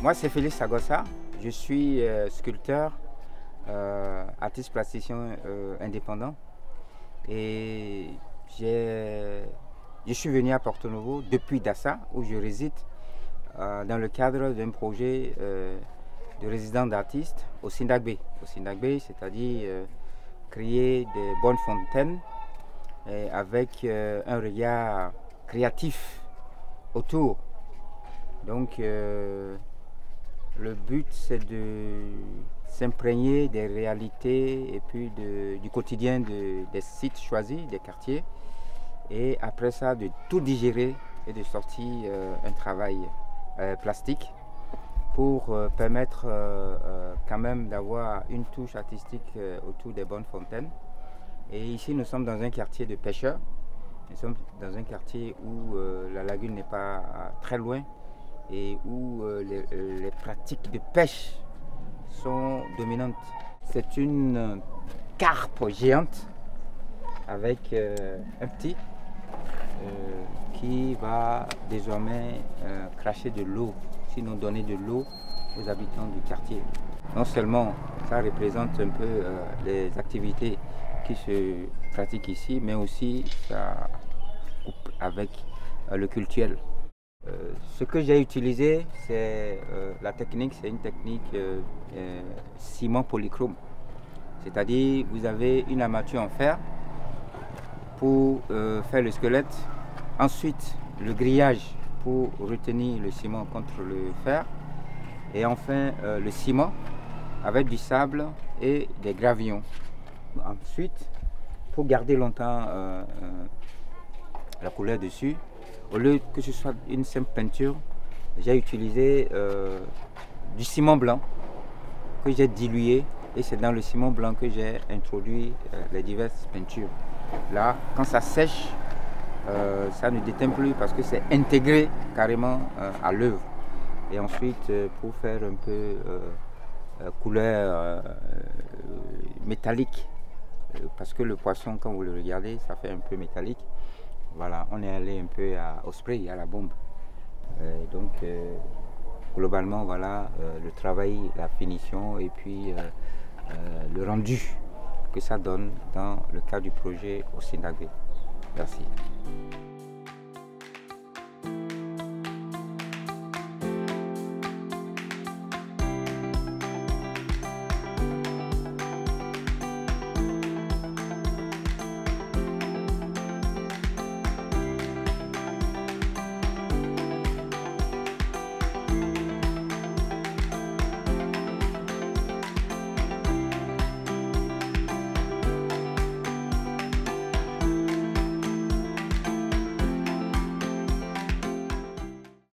Moi, c'est Félix Sagossa. Je suis sculpteur, artiste plasticien indépendant. Et je suis venu à Porto Novo depuis Dassa, où je réside, dans le cadre d'un projet de résidence d'artistes au Sindagbe. Au Sindagbe, c'est-à-dire créer des bonnes fontaines avec un regard créatif autour. Donc, le but, c'est de s'imprégner des réalités et puis du quotidien des sites choisis, des quartiers. Et après ça, de tout digérer et de sortir un travail plastique pour permettre quand même d'avoir une touche artistique autour des bonnes fontaines. Et ici, nous sommes dans un quartier de pêcheurs. Nous sommes dans un quartier où la lagune n'est pas très loin et où les pratiques de pêche sont dominantes. C'est une carpe géante avec un petit qui va désormais cracher de l'eau, sinon donner de l'eau aux habitants du quartier. Non seulement ça représente un peu les activités qui se pratiquent ici, mais aussi ça coupe avec le culturel. Ce que j'ai utilisé, c'est la technique, c'est une technique ciment polychrome. C'est-à-dire, vous avez une armature en fer pour faire le squelette. Ensuite, le grillage pour retenir le ciment contre le fer. Et enfin, le ciment avec du sable et des gravillons. Ensuite, pour garder longtemps la couleur dessus, au lieu que ce soit une simple peinture, j'ai utilisé du ciment blanc que j'ai dilué et c'est dans le ciment blanc que j'ai introduit les diverses peintures. Là, quand ça sèche, ça ne déteint plus parce que c'est intégré carrément à l'œuvre. Et ensuite, pour faire un peu couleur métallique, parce que le poisson, quand vous le regardez, ça fait un peu métallique. Voilà, on est allé un peu au spray, à la bombe. Donc, globalement, voilà, le travail, la finition et puis le rendu que ça donne dans le cadre du projet au Sindagbe. Merci.